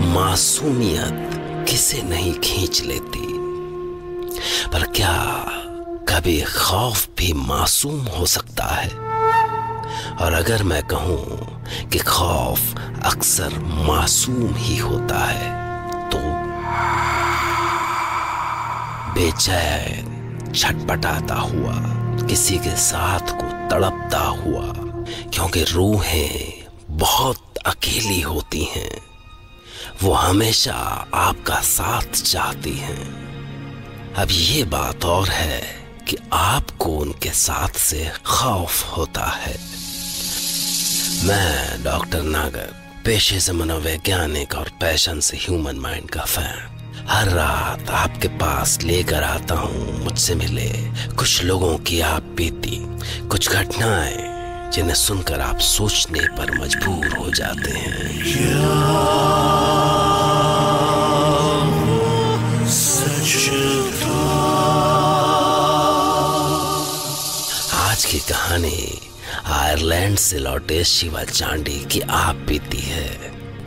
मासूमियत किसे नहीं खींच लेती, पर क्या कभी खौफ भी मासूम हो सकता है? और अगर मैं कहूं कि खौफ अक्सर मासूम ही होता है, तो बेचैन छटपटाता हुआ, किसी के साथ को तड़पता हुआ, क्योंकि रूहें बहुत अकेली होती हैं, वो हमेशा आपका साथ चाहती हैं। अब ये बात और है कि आपको उनके साथ से खौफ होता है। मैं डॉक्टर नागर, पेशे से मनोवैज्ञानिक और पैशन से ह्यूमन माइंड का फैन, हर रात आपके पास लेकर आता हूँ मुझसे मिले कुछ लोगों की आप बीती, कुछ घटनाएं जिन्हें सुनकर आप सोचने पर मजबूर हो जाते हैं। आज की कहानी आयरलैंड से लौटे शिवा चांडी की आप बीती है।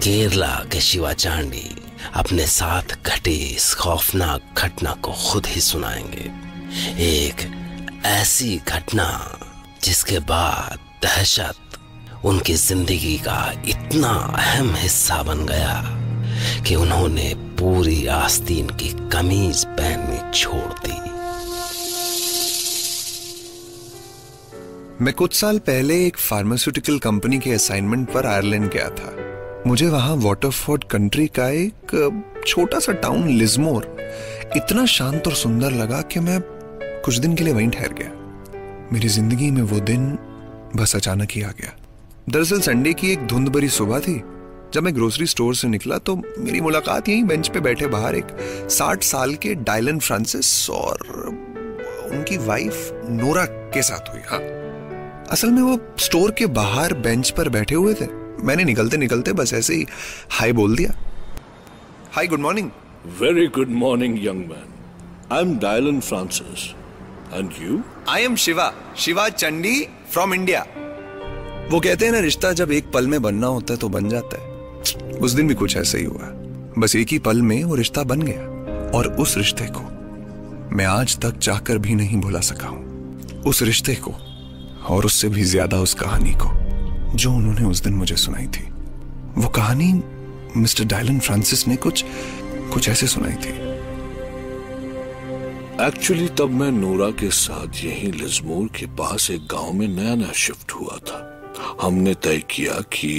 केरला के शिवा चांडी अपने साथ घटी इस खौफनाक घटना को खुद ही सुनाएंगे। एक ऐसी घटना जिसके बाद दहशत उनकी जिंदगी का इतना अहम हिस्सा बन गया कि उन्होंने पूरी आस्तीन की कमीज पहननी छोड़ दी। मैं कुछ साल पहले एक फार्मास्यूटिकल कंपनी के असाइनमेंट पर आयरलैंड गया था। मुझे वहां वाटरफोर्ड कंट्री का एक छोटा सा टाउन लिज़मोर इतना शांत और सुंदर लगा कि मैं कुछ दिन के लिए वहीं ठहर गया। मेरी जिंदगी में वो दिन बस अचानक ही आ गया। दरअसल संडे की एक धुंध भरी सुबह थी। जब मैं ग्रोसरी स्टोर से निकला तो मेरी मुलाकात यहीं बेंच पे बैठे बाहर एक 60 साल के डायलन फ्रांसिस और उनकी वाइफ नोरा के साथ हुई। हाँ, असल में वो स्टोर के बाहर बेंच पर बैठे हुए थे। मैंने निकलते निकलते बस ऐसे ही हाय बोल दिया। Hi, good morning. Very good morning young man. I am Dylan Francis and you? I am Shiva Chandi from India. वो कहते हैं ना, रिश्ता जब एक पल में बनना होता है तो बन जाता है। उस दिन भी कुछ ऐसा ही हुआ। बस एक ही पल में वो रिश्ता बन गया और उस रिश्ते को मैं आज तक चाहकर भी नहीं भुला सका हूं। उस रिश्ते को और उससे भी ज्यादा उस कहानी को जो उन्होंने उस दिन मुझे सुनाई थी। वो कहानी मिस्टर डायलन फ्रांसिस ने कुछ ऐसे सुनाई थी। एक्चुअली तब मैं नोरा के साथ यहीं लिज़मोर के पास एक गांव में नया शिफ्ट हुआ था। हमने तय किया कि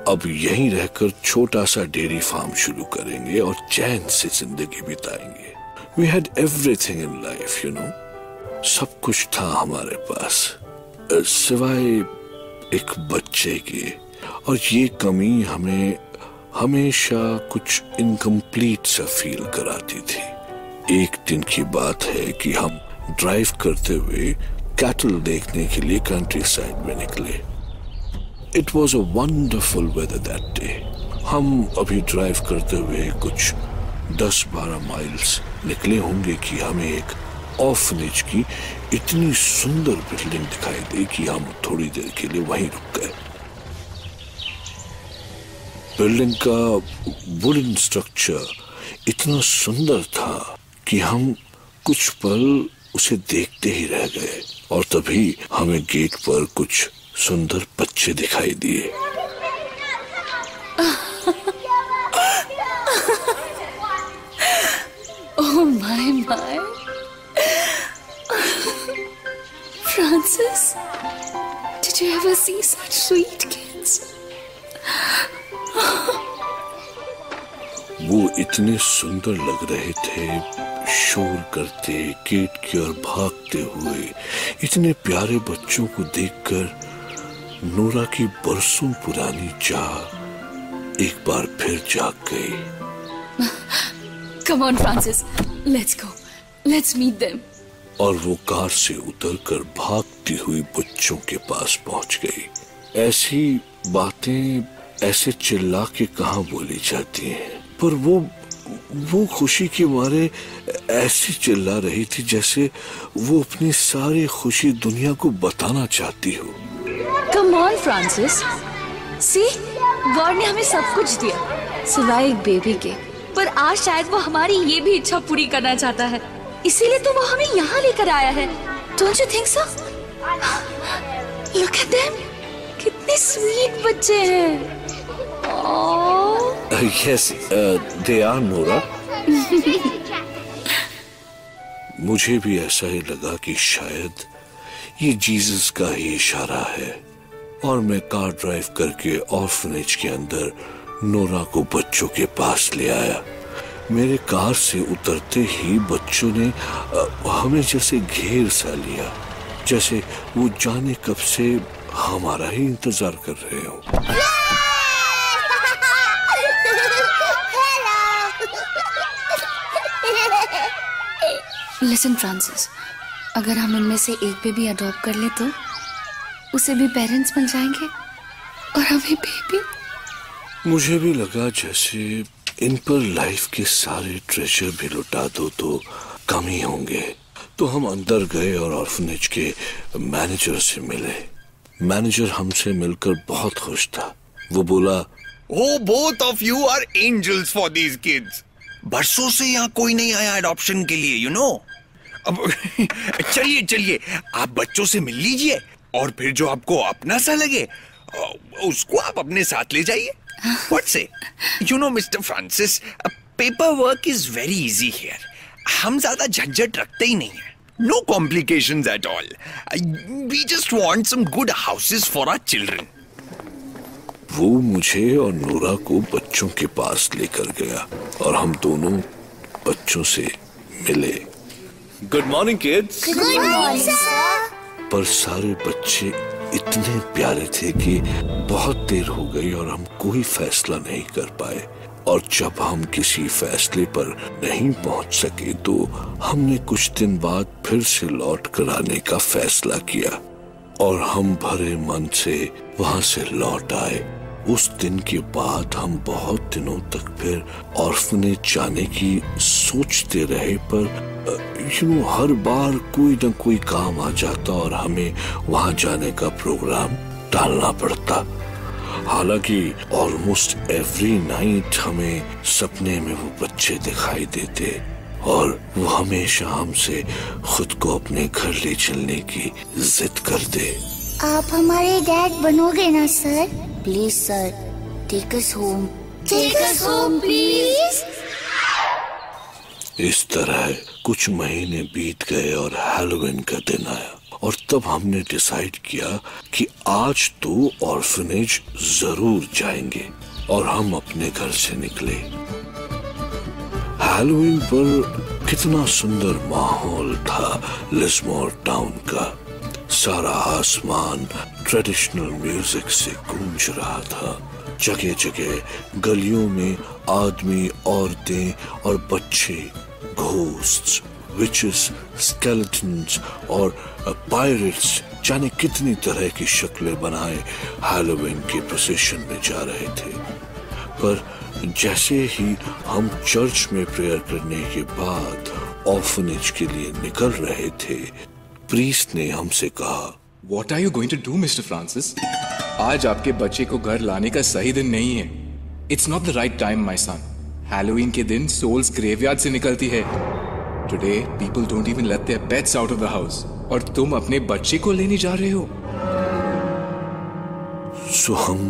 अब यहीं रहकर छोटा सा डेयरी फार्म शुरू करेंगे और चैन से जिंदगी बिताएंगे। We had everything in life, you know. सब कुछ था हमारे पास सिवाय एक बच्चे की, और ये कमी हमें हमेशा कुछ इनकम्प्लीट सा फील कराती थी। एक दिन की बात है कि हम ड्राइव करते हुए कैटल देखने के लिए कंट्री साइड में निकले। It was a wonderful whether that day. हम अभी ड्राइव करते हुए कुछ 10-12 माइल्स निकले होंगे कि हमें एक ऑर्फनेज की इतनी सुंदर बिल्डिंग दिखाई दी कि हम थोड़ी देर के लिए वहीं रुक गए। बिल्डिंग का वुडन स्ट्रक्चर इतना सुंदर था कि हम कुछ पल उसे देखते ही रह गए, और तभी हमें गेट पर कुछ सुंदर बच्चे दिखाई दिए। Oh my. Francis, did you ever see such sweet kids? वो इतने सुंदर लग रहे थे, शोर करते, गेट की ओर भागते हुए। इतने प्यारे बच्चों को देखकर नोरा की बरसों पुरानी चाह एक बार फिर जाग गई। Come on, Francis, let's go. Let's meet them. और वो कार से उतरकर भागती हुई बच्चों के पास पहुंच गई। ऐसी बातें ऐसे चिल्ला के कहाँ बोली जाती हैं, पर वो खुशी के मारे ऐसी चिल्ला रही थी जैसे वो अपनी सारी खुशी दुनिया को बताना चाहती हो। Come on, Francis. See, God ने हमें सब कुछ दिया। सिवाय एक बेबी के। पर आज शायद वो हमारी ये भी इच्छा पूरी करना चाहता है, इसीलिए तो वो हमें यहाँ लेकर आया है। Don't you think so? Look at them, कितने स्वीट बच्चे हैं। Yes, they are, Nora. मुझे भी ऐसा ही लगा कि शायद ये जीसस का ही इशारा है, और मैं कार ड्राइव करके ऑर्फनेज के अंदर नोरा को बच्चों के पास ले आया। मेरे कार से उतरते ही बच्चों ने हमें जैसे घेर सा लिया, जैसे वो जाने कब से हमारा ही इंतजार कर रहे हो। Listen, फ्रांसिस, अगर हम इनमें से एक बेबी अडॉप्ट कर ले तो उसे भी पेरेंट्स मिल जाएंगे और हमें बेबी। मुझे भी लगा जैसे इन पर लाइफ के सारे ट्रेजर भी लुटा दो तो कम ही होंगे। तो हम अंदर गए और ऑर्फनेज के मैनेजर से मिले। मैनेजर हमसे मिलकर बहुत खुश था। वो बोला, Oh, both of you are angels for these kids. बरसों से यहाँ कोई नहीं आया अडॉप्शन के लिए, you know. अब चलिए चलिए, आप बच्चों से मिल लीजिए और फिर जो आपको अपना सा लगे उसको आप अपने साथ ले जाइए। What say? You know, Mr. Francis, paperwork is very easy here. हम ज्यादा झंझट रखते ही नहीं है। No complications at all. We just want some good houses for our children. वो मुझे और नूरा को बच्चों के पास लेकर गया और हम दोनों बच्चों से मिले। Good morning kids. Good morning sir. पर सारे बच्चे इतने प्यारे थे कि बहुत देर हो गई और हम कोई फैसला नहीं कर पाए। और जब हम किसी फैसले पर नहीं पहुंच सके तो हमने कुछ दिन बाद फिर से लौट कर आने का फैसला किया और हम भरे मन से वहां से लौट आए। उस दिन के बाद हम बहुत दिनों तक फिर ऑर्फनेज जाने की सोचते रहे, पर हर बार कोई न कोई काम आ जाता और हमें वहां जाने का प्रोग्राम टालना पड़ता। हालांकि ऑलमोस्ट एवरी नाइट हमें सपने में वो बच्चे दिखाई देते और वो हमेशा हमसे खुद को अपने घर ले चलने की जिद करते। आप हमारे डैड बनोगे ना sir? Please sir, take us home. Take us home please. इस तरह कुछ महीने बीत गए और हैलोवीन का दिन आया और तब हमने डिसाइड किया कि आज तो ऑर्फनेज जरूर जाएंगे और हम अपने घर से निकले। हैलोवीन पर कितना सुंदर माहौल था लिस्मोर टाउन का। सारा आसमान ट्रेडिशनल म्यूजिक से गूंज रहा था। जगह जगह गलियों में आदमी, औरतें और बच्चे घोस्ट्स, विचेस, स्केलेटन्स और पायरेट्स जाने कितनी तरह की शक्लें बनाए हैलोवीन के प्रोसेशन में जा रहे थे। पर जैसे ही हम चर्च में प्रेयर करने के बाद ऑर्फनेज के लिए निकल रहे थे, प्रीस्ट ने हमसे कहा, What are you going to do, Mr. Francis? आज आपके बच्चे को घर लाने का सही दिन नहीं है। It's not the right time, my son. Halloween के दिन सोल्स ग्रेवयार्ड से निकलती है। Today, people don't even let their pets out of the house. और तुम अपने बच्चे को लेने जा रहे हो। सो हम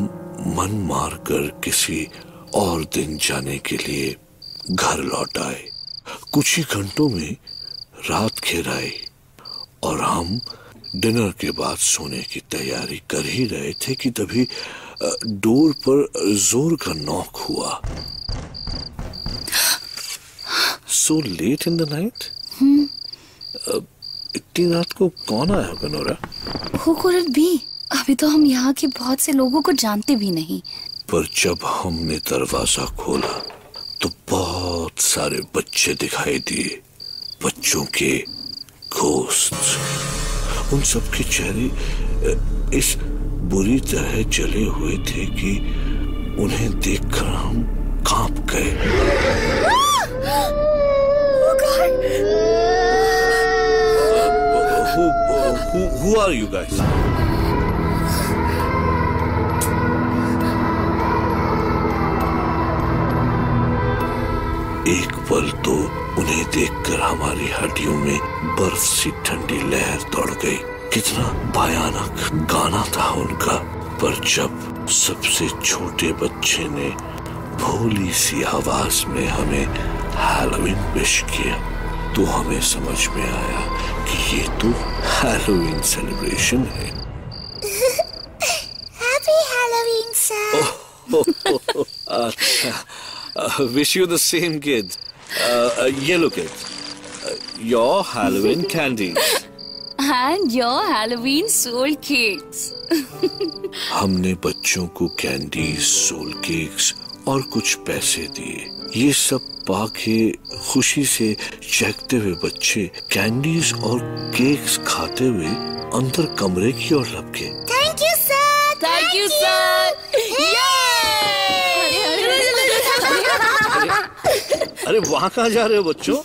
मन मार कर किसी और दिन जाने के लिए घर लौट आए। कुछ ही घंटों में रात घेर आई और हम डिनर के बाद सोने की तैयारी कर ही रहे थे कि तभी डोर पर जोर का नॉक हुआ। So late in the night? इतनी रात को कौन आया होगा Nora? Who could it be? अभी तो हम यहाँ के बहुत से लोगों को जानते भी नहीं। पर जब हमने दरवाजा खोला तो बहुत सारे बच्चे दिखाई दिए। बच्चों के घोस्ट। उन सबके चेहरे इस बुरी तरह जले हुए थे कि उन्हें देखकर हम कांप गए। Who are you guys? एक पल तो उन्हें देखकर हमारी हड्डियों में बर्फ सी ठंडी लहर दौड़ गई। कितना भयानक गाना था उनका। पर जब सबसे छोटे बच्चे ने भोली सी आवाज में हमें हैलोवीन विश किया तो हमें समझ में आया कि ये तो हैलोवीन सेलिब्रेशन है। Happy Halloween sir. अच्छा, wish you the same kid. ये लो kid, your Halloween candies And your Halloween soul cakes. हमने बच्चों को कैंडीज, सोल केक्स और कुछ पैसे दिए। ये सब पाके खुशी से चहकते हुए बच्चे कैंडीज और केक्स खाते हुए अंदर कमरे की ओर लपके। Thank you sir. Thank you, sir. अरे वहाँ कहाँ जा रहे हो बच्चों?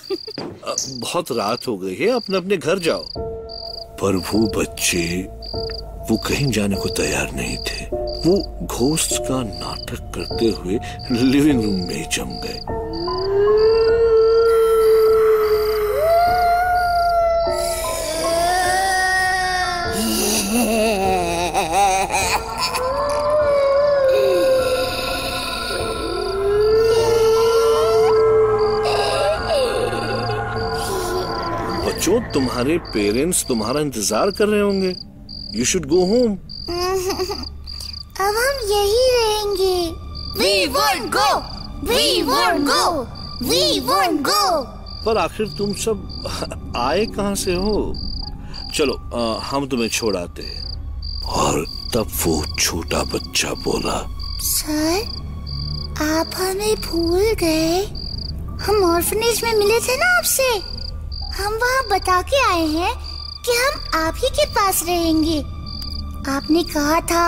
बहुत रात हो गई है, अपने अपने घर जाओ। पर वो बच्चे वो कहीं जाने को तैयार नहीं थे। वो घोस्ट का नाटक करते हुए लिविंग रूम में जम गए। बच्चों, तुम्हारे पेरेंट्स तुम्हारा इंतजार कर रहे होंगे। You should go home. अब हम यही रहेंगे। We won't go. We won't go. We won't go. पर आखिर तुम सब आए कहाँ से हो? चलो हम तुम्हें छोड़ आते हैं। और तब वो छोटा बच्चा बोला, सर, आप हमें भूल गए। हम ऑर्फनेज में मिले थे ना आपसे। हम वहाँ बता के आए हैं कि हम आप ही के पास रहेंगे। आपने कहा था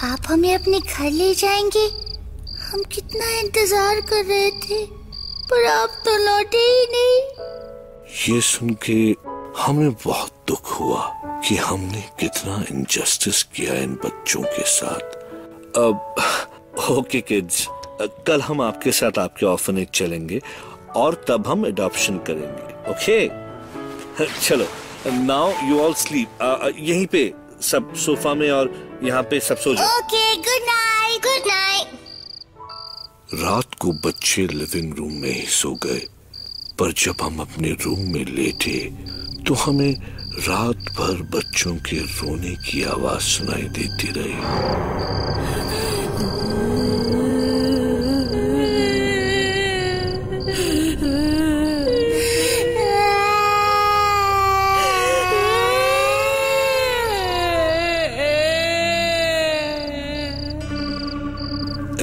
आप हमें अपने घर ले जाएंगे। हम कितना इंतजार कर रहे थे, पर आप तो लौटे ही नहीं। ये सुन के हमें बहुत दुख हुआ कि हमने कितना इनजस्टिस किया इन बच्चों के साथ। अब ओके किड्स, कल हम आपके साथ आपके ऑर्फनेज चलेंगे और तब हम अडॉप्शन करेंगे। ओके चलो, नाउ यू ऑल स्लीप। यहीं पे सब सोफा में और यहाँ पे सब सो जाओ। Okay, good night. Good night. रात को बच्चे लिविंग रूम में ही सो गए। पर जब हम अपने रूम में लेटे तो हमें रात भर बच्चों के रोने की आवाज सुनाई देती रही।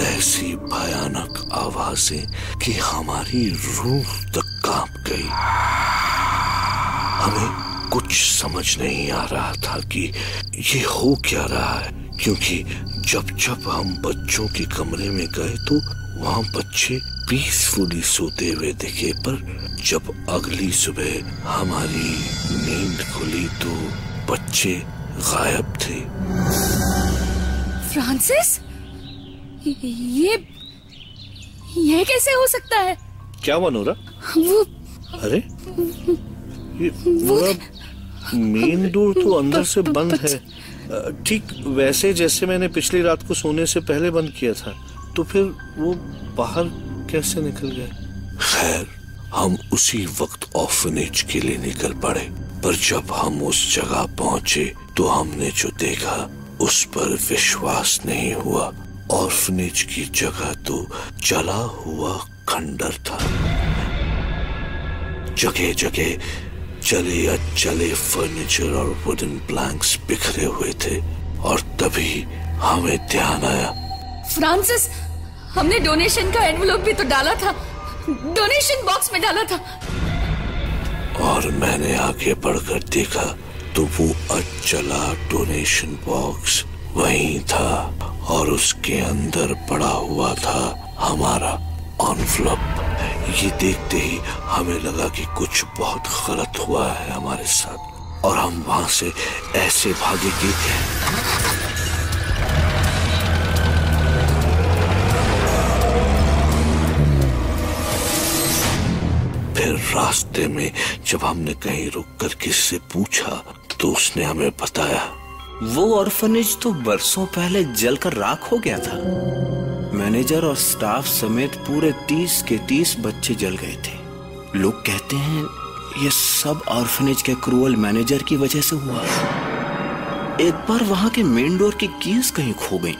ऐसी भयानक आवाजें कि हमारी रूह तक कांप गई। हमें कुछ समझ नहीं आ रहा था कि ये हो क्या रहा है, क्योंकि जब जब हम बच्चों के कमरे में गए तो वहाँ बच्चे पीसफुली सोते हुए दिखे। पर जब अगली सुबह हमारी नींद खुली तो बच्चे गायब थे। फ्रांसिस, ये कैसे हो सकता है? क्या हुआ नोरा? वो अरे ये नोरा, मेन डोर तो अंदर से बंद है, ठीक वैसे जैसे मैंने पिछली रात को सोने से पहले बंद किया था। तो फिर वो बाहर कैसे निकल गए? खैर, हम उसी वक्त ऑर्फनेज के लिए निकल पड़े। पर जब हम उस जगह पहुंचे तो हमने जो देखा उस पर विश्वास नहीं हुआ। ऑर्फनेज की जगह तो जला हुआ खंडर था। जगह जगह जले अचले फर्नीचर और वुडन प्लैंक्स बिखरे हुए थे। और तभी हमें ध्यान आया, फ्रांसिस, हमने डोनेशन का एनवलप भी तो डाला था, डोनेशन बॉक्स में डाला था। और मैंने आगे बढ़कर देखा तो वो अचला डोनेशन बॉक्स वहीं था और उसके अंदर पड़ा हुआ था हमारा एनवलप। ये देखते ही हमें लगा कि कुछ बहुत गलत हुआ है हमारे साथ और हम वहां से ऐसे भागे कि रास्ते में जब हमने कहीं रुककर किसी से पूछा तो उसने हमें बताया वो ऑर्फनेज तो बरसों पहले जलकर राख हो गया था। मैनेजर और स्टाफ समेत पूरे 30 के 30 बच्चे जल गए थे। लोग कहते हैं ये सब ऑर्फनेज के क्रूअल मैनेजर की वजह से हुआ। एक बार वहां के मेन डोर की कीज कहीं खो गई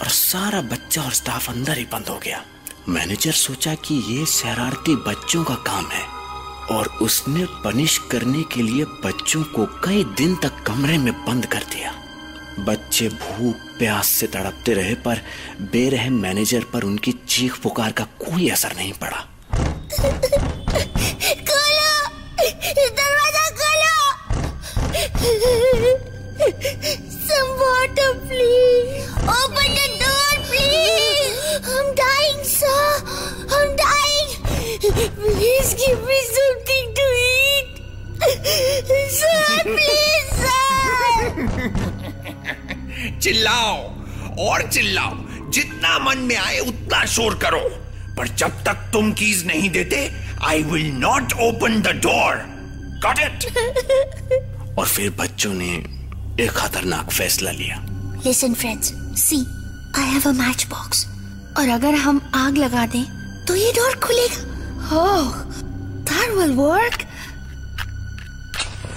और सारा बच्चा और स्टाफ अंदर ही बंद हो गया। मैनेजर सोचा कि ये शरारती बच्चों का काम है और उसने पनिश करने के लिए बच्चों को कई दिन तक कमरे में बंद कर दिया। बच्चे भूख प्यास से तड़पते रहे पर बेरहम मैनेजर पर उनकी चीख पुकार का कोई असर नहीं पड़ा। खोलो, दरवाजा खोलो। Some water, please. Open the door, please. I'm dying, sir. I'm dying. Please give me something to eat. Sir, please, sir. चिल्लाओ और चिल्लाओ, जितना मन में आए उतना शोर करो, पर जब तक तुम कीज नहीं देते, I will not open the door. Got it? और फिर बच्चों ने एक खतरनाक फैसला लिया। Listen, friends. See, I have a matchbox. और अगर हम आग लगा दें, तो ये डोर खुलेगा। Oh, that will work.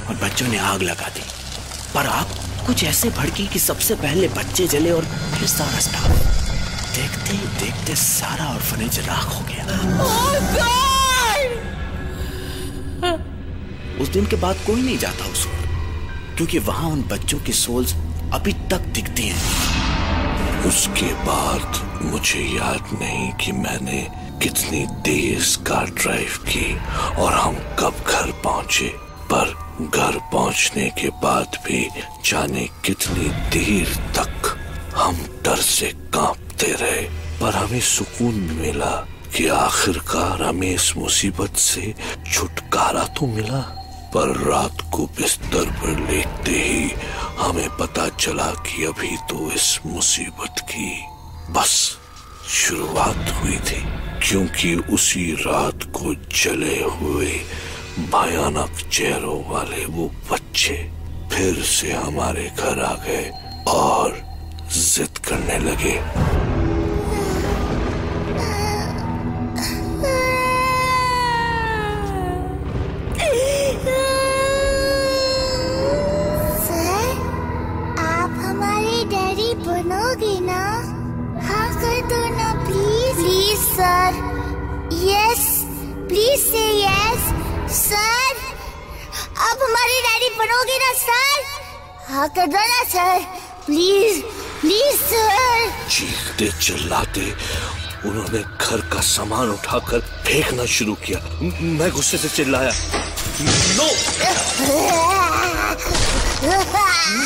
और बच्चों ने आग लगा दी, पर आग कुछ ऐसे भड़की कि सबसे पहले बच्चे जले और फिर सारा स्टाफ। देखते ही देखते सारा ऑर्फनेज राख हो गया। Oh God! उस दिन के बाद कोई नहीं जाता उस ओर, क्योंकि वहां उन बच्चों की सोल्स अभी तक दिखती हैं। उसके बाद मुझे याद नहीं कि मैंने कितनी तेज कार ड्राइव की और हम कब घर पहुंचे, पर घर पहुंचने के बाद भी जाने कितनी देर तक हम डर से कांपते रहे। पर हमें सुकून मिला कि आखिरकार हमें इस मुसीबत से छुटकारा तो मिला। पर रात को बिस्तर पर लेटते ही हमें पता चला कि अभी तो इस मुसीबत की बस शुरुआत हुई थी, क्योंकि उसी रात को जले हुए भयानक चेहरों वाले वो बच्चे फिर से हमारे घर आ गए और जिद करने लगे। सर, आप हमारे डैडी बनोगे ना? हाँ कर दो ना please. Please sir, yes, please से यस। सर, आप हमारे डैडी बनोगे ना सर? हाँ कर दो ना सर, प्लीज प्लीज सर। चीखते चिल्लाते उन्होंने घर का सामान उठाकर फेंकना शुरू किया। मैं गुस्से से चिल्लाया, no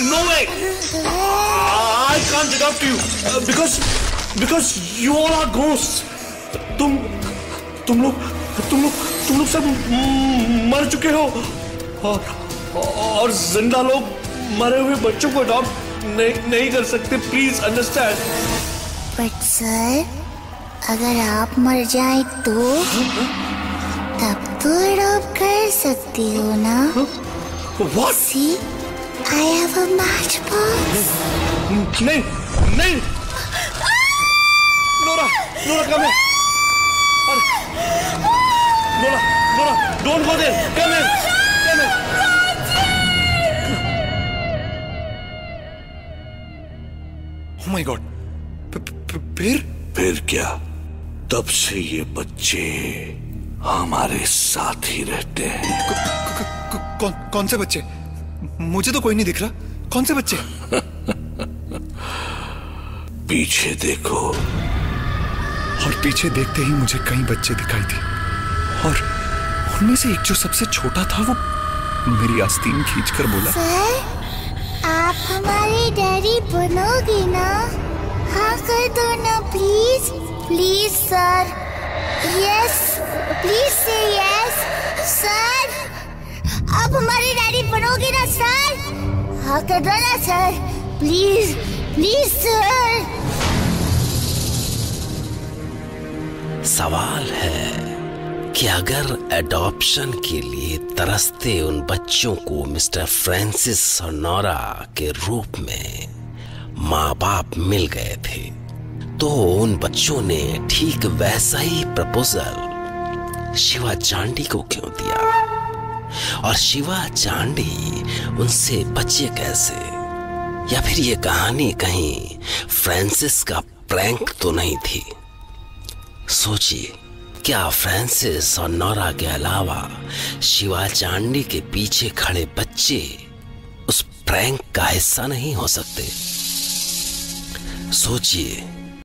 no way, I can't adopt you because you all are ghosts. तुम लोग सब मर चुके हो और जिंदा लोग मरे हुए बच्चों को अडॉप्ट नहीं कर सकते। Please understand. बट सर, अगर आप मर जाए तो तब तो अडॉप्ट कर सकते हो ना? What? See, I have a matchbox. नहीं नहीं, Nora come here. Nora, don't go there. Come here. Oh my God. फिर क्या? तब से ये बच्चे हमारे साथ ही रहते हैं। कौन से बच्चे? मुझे तो कोई नहीं दिख रहा। कौन से बच्चे? पीछे देखो। और पीछे देखते ही मुझे कई बच्चे दिखाई दिए और उनमें से एक जो सबसे छोटा था वो मेरी आस्तीन खींचकर बोला, सर, आप हमारे डैडी बनोगे ना? हाँ कर दो ना please. Please sir, yes, please से यस। सर, आप हमारे डैडी बनोगे ना सर? हाँ कर दो ना सर, प्लीज प्लीज सर। सवाल है कि अगर एडॉप्शन के लिए तरसते उन बच्चों को मिस्टर फ्रांसिस और नोरा के रूप में माँ बाप मिल गए थे, तो उन बच्चों ने ठीक वैसा ही प्रपोजल शिवा चांडी को क्यों दिया? और शिवा चांडी उनसे बचे कैसे? या फिर ये कहानी कहीं फ्रांसिस का प्रैंक तो नहीं थी? सोचिए, क्या फ्रांसिस और नोरा के अलावा शिवा चांडी के पीछे खड़े बच्चे उस प्रैंक का हिस्सा नहीं हो सकते? सोचिए